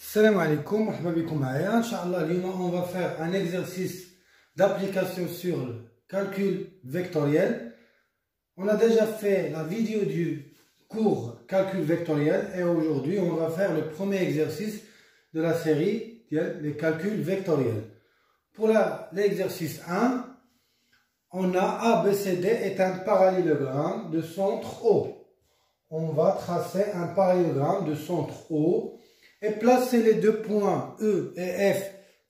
Salam alaikum, marhaba bikoum maaya. Inch'Allah, on va faire un exercice d'application sur le calcul vectoriel. On a déjà fait la vidéo du cours calcul vectoriel et aujourd'hui on va faire le premier exercice de la série, les calculs vectoriels. Pour l'exercice 1, on a ABCD est un parallélogramme de centre O. On va tracer un parallélogramme de centre O et placer les deux points E et F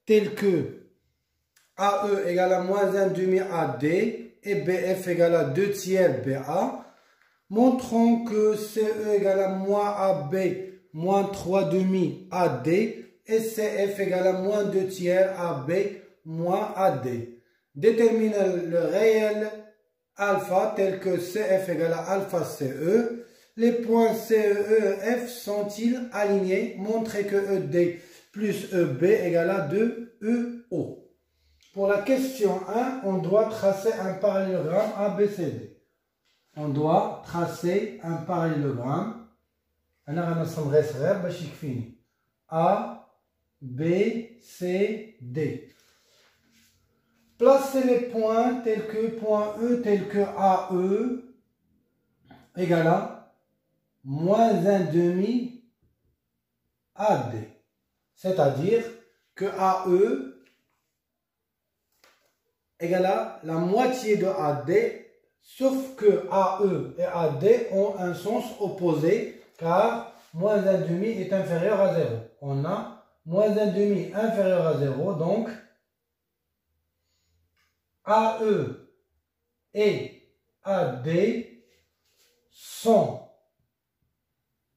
tels que AE égale à moins 1 demi AD et BF égale à 2 tiers BA. Montrons que CE égale à moins AB moins 3 demi AD et CF égale à moins 2 tiers AB moins AD. Détermine le réel alpha tel que CF égale à alpha CE. Les points CE et F sont-ils alignés? Montrez que ED plus EB égale à 2EO. Pour la question 1, on doit tracer un parallélogramme ABCD. On doit tracer un parallélogramme. A, B, C, D. Placez les points tels que point E tel que AE égale à moins 1 demi AD. C'est-à-dire que AE égale à la moitié de AD, sauf que AE et AD ont un sens opposé, car moins 1 demi est inférieur à 0. On a moins 1 demi inférieur à 0, donc AE et AD sont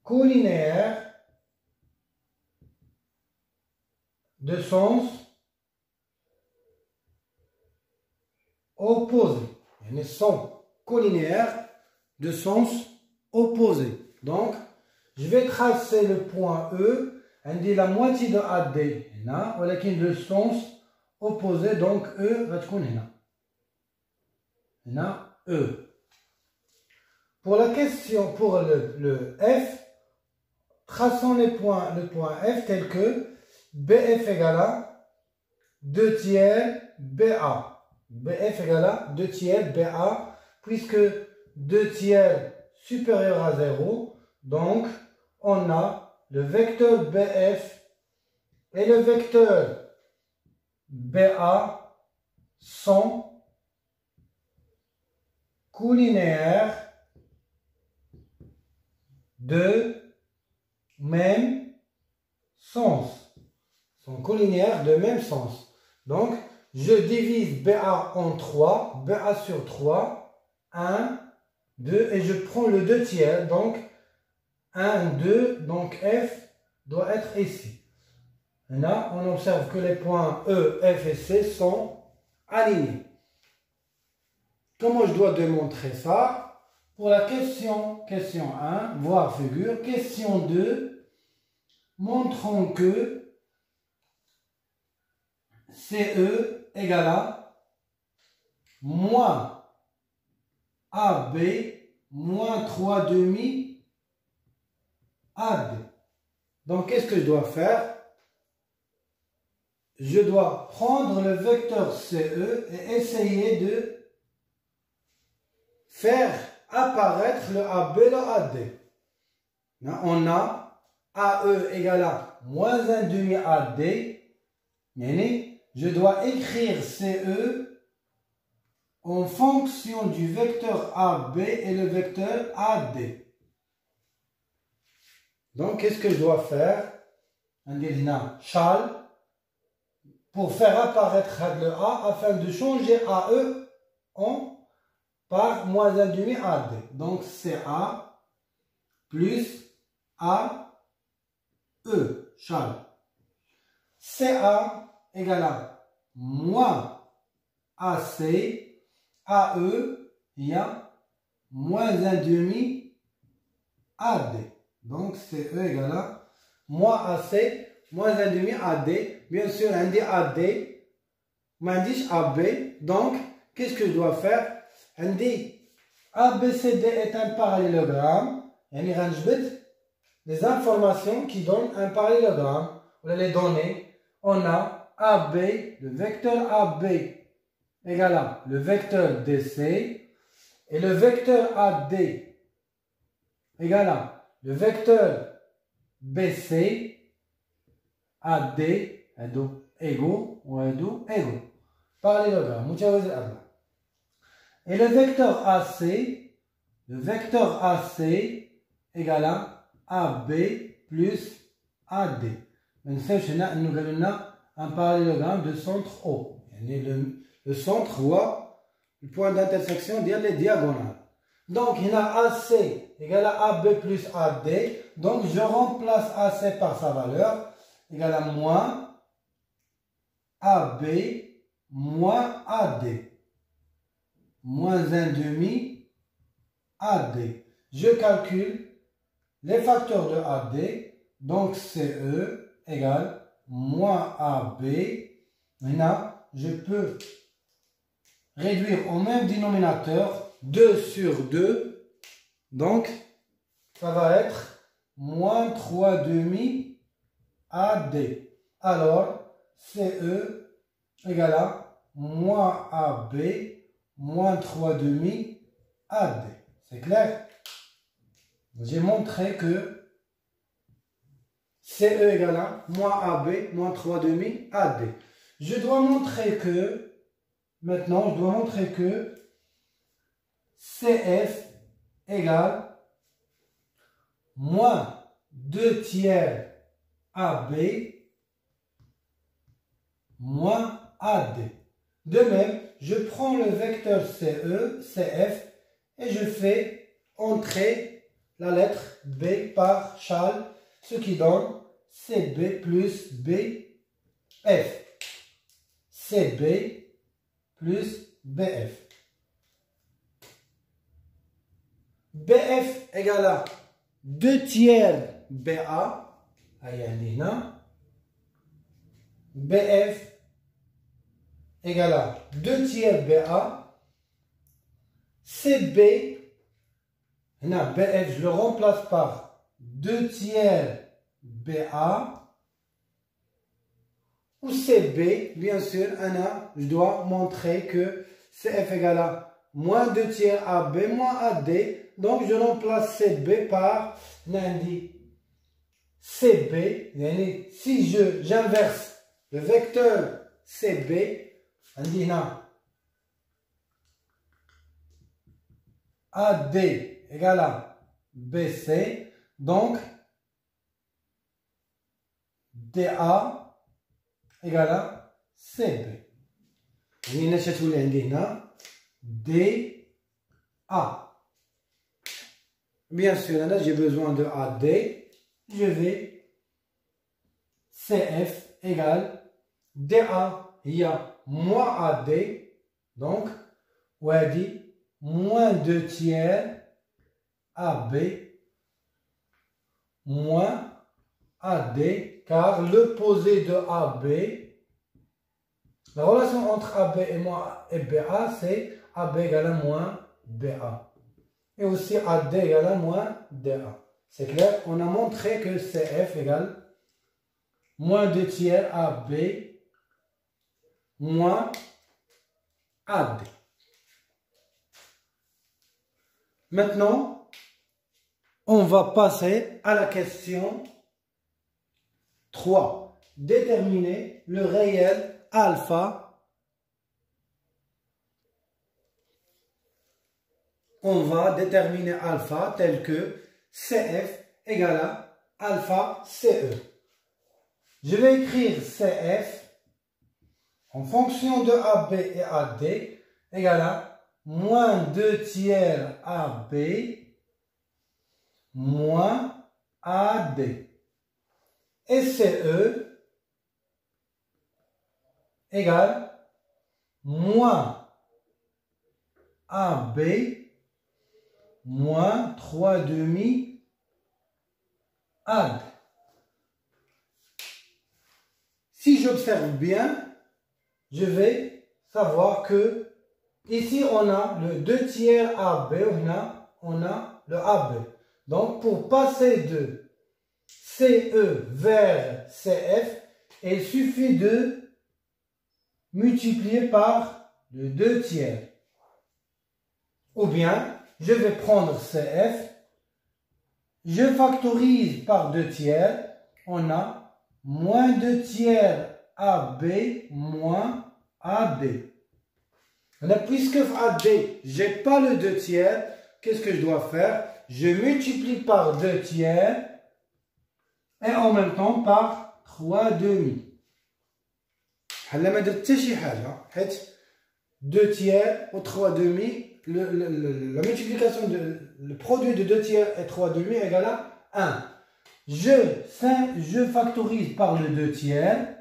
collinéaires de sens opposé. Ils sont collinéaires de sens opposé. Donc, je vais tracer le point E. On dit la moitié de AD. Le sens opposé, donc E va être E. Pour la question, pour le F, traçons le point F tel que BF égale à 2 tiers BA. BF égale à 2 tiers BA, puisque 2 tiers supérieur à 0. Donc, on a le vecteur BF et le vecteur BA sont collinéaires de même sens. Sont collinéaires de même sens. Donc, je divise BA en 3, BA sur 3, 1, 2, et je prends le 2 tiers, donc 1, 2, donc F doit être ici. Et là, on observe que les points E, F et C sont alignés. Comment je dois démontrer ça? Pour la question 1, voir figure. Question 2, montrons que CE égale à moins AB moins 3 demi AD. Donc, qu'est-ce que je dois faire? Je dois prendre le vecteur CE et essayer de faire apparaître le AB et le AD. On a AE égale à moins 1 demi AD. Je dois écrire CE en fonction du vecteur AB et le vecteur AD. Donc, qu'est-ce que je dois faire? On dit shall pour faire apparaître le A afin de changer AE par moins 1 demi AD. Donc, CA plus AE, shall. CA égale à moins AC, AE, il y a moins 1 demi AD. Donc, CE égale à moins AC, moins 1 demi AD. Bien sûr, on dit AD, on dit AB. Donc, qu'est-ce que je dois faire? On dit ABCD est un parallélogramme. Les informations qui donnent un parallélogramme. les données, on a AB, le vecteur AB égale à le vecteur DC et le vecteur AD égale à le vecteur BC, AD égaux ou égaux. Parallélogramme. Et le vecteur AC égale à AB plus AD. Maintenant, nous avons un parallélogramme de centre O. Le centre voit le point d'intersection des diagonales. Donc, il y a AC égale à AB plus AD. Donc, je remplace AC par sa valeur égale à moins AB moins AD. Moins 1,5 AD. Je calcule les facteurs de AD. Donc, CE égale moins AB. Maintenant, je peux réduire au même dénominateur 2 sur 2. Donc, ça va être moins 3,5 AD. Alors, CE égale à moins AB moins 3,5 AD. C'est clair? J'ai montré que CE égale à moins AB moins 3,5 AD. Je dois montrer que, maintenant, CF égale moins 2 tiers AB moins AD. De même, je prends le vecteur CF, et je fais entrer la lettre B par châle, ce qui donne CB plus BF. CB plus BF. BF égale à 2 tiers BA. BF égale à 2 tiers BA. CB, BF, je le remplace par 2 tiers BA. Ou CB, bien sûr, je dois montrer que CF égale à moins 2 tiers AB moins AD. Donc, je remplace CB par CB. Si j'inverse le vecteur CB, AD égale à BC. Donc, DA égale à CB. DA. Bien sûr, là, j'ai besoin de AD. Je vais CF égale DA. Il y a moins AD. Donc, on a dit moins 2 tiers AB moins AD. Car l'opposé de AB, la relation entre AB et BA, c'est AB égale à moins BA. Et aussi AD égale à moins DA. C'est clair? On a montré que CF égale moins 2 tiers AB moins AD. Maintenant, on va passer à la question 3. Déterminer le réel alpha. On va déterminer alpha tel que CF égale à alpha CE. Je vais écrire CF en fonction de AB et AD égale à moins 2 tiers AB moins AD. Et CE égale moins AB moins 3,5 AD. Si j'observe bien, je vais savoir que ici on a le 2 tiers AB, on a le AB. Donc pour passer de CE vers CF, Et il suffit de multiplier par le 2 tiers. Ou bien, je vais prendre CF, je factorise par 2 tiers, on a moins 2 tiers AB moins AB. Puisque AD, je n'ai pas le 2 tiers, qu'est-ce que je dois faire? Je multiplie par 2 tiers et en même temps par 3 demi. هلا ما درت حتى شي حاجه حيت 2 tiers ou 3 demi, la multiplication le produit de 2 tiers et 3 demi égale à 1. Je factorise par le 2 tiers.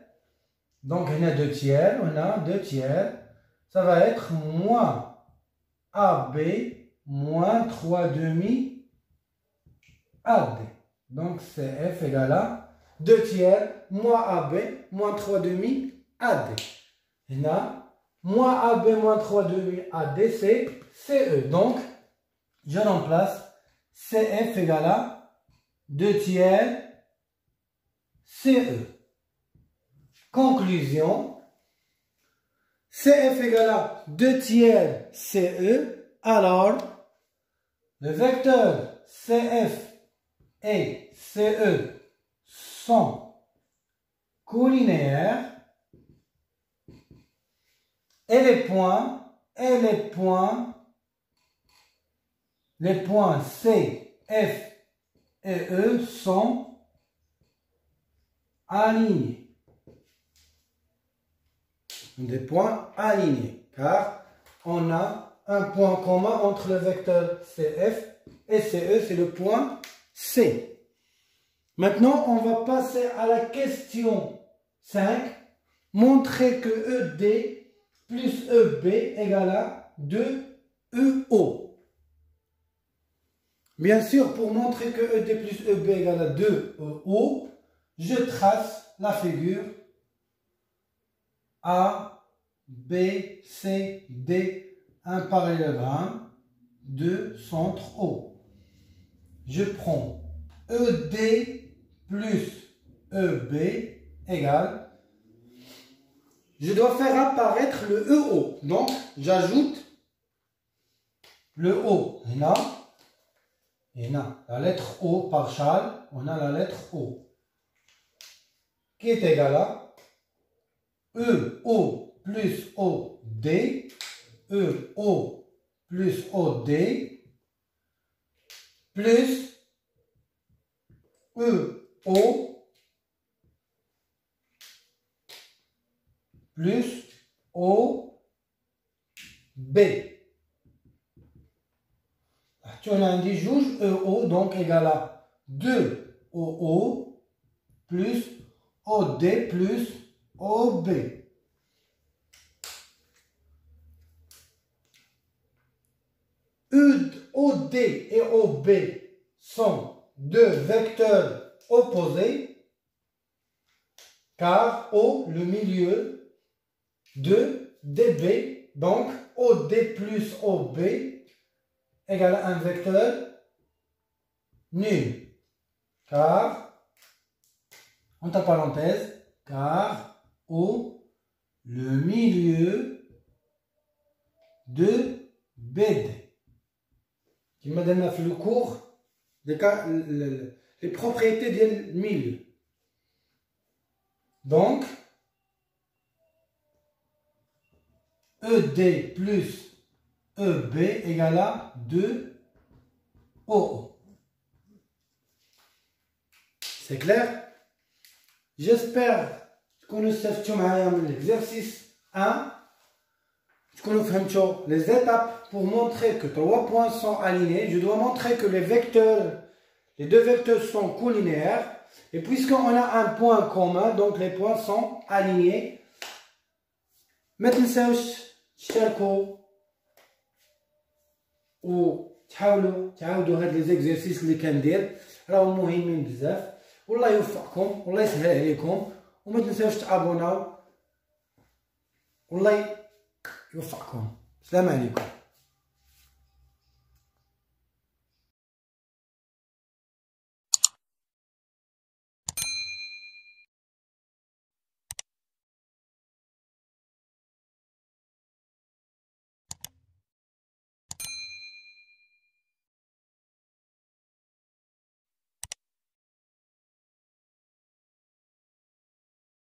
Donc on a 2 tiers, ça va être moins AB moins 3 demi AD. Donc CF égale à 2 tiers moins AB moins 3 demi AD. On a moins AB moins 3 demi AD, c'est CE. Donc je remplace CF égale à 2 tiers CE. Conclusion, CF égale à 2 tiers CE, alors le vecteur CF et CE sont colinéaires et les points C, F et E sont alignés. Des points alignés, car on a un point commun entre le vecteur CF et CE, c'est le point C. Maintenant, on va passer à la question 5. Montrer que ED plus EB égale à 2EO. Bien sûr, pour montrer que ED plus EB égale à 2EO, je trace la figure A, B, C, D, un parallélogramme, 2 centres O. Je prends ED plus EB égale, je dois faire apparaître le EO. Donc, j'ajoute le O. On a la lettre O par Charles, on a la lettre O, qui est égale à EO plus OD, EO plus OD, plus EO plus OB. On a un juge EO donc égal à 2OO plus OD plus OB. OD et OB sont deux vecteurs opposés car O, le milieu de DB, donc OD plus OB égale à un vecteur nul. Car, entre parenthèses, car O, le milieu de BD. Qui m'a donné le cours les propriétés du milieu. Donc, ED plus EB égale à 2OO. C'est clair? J'espère que nous savons l'exercice 1. Que nous faisons les étapes pour montrer que 3 points sont alignés. Je dois montrer que les deux vecteurs sont colinéaires. Et puisqu'on a un point commun, donc les points sont alignés. ما تنساوش تشاركوا وتحاولوا تعاودوا هاد لي زيكزيرسيس اللي كندير، راهم مهمين بزاف. والله يوفقكم والله يسهل عليكم، وما تنساوش تابوناو. والله يوفقكم. السلام عليكم.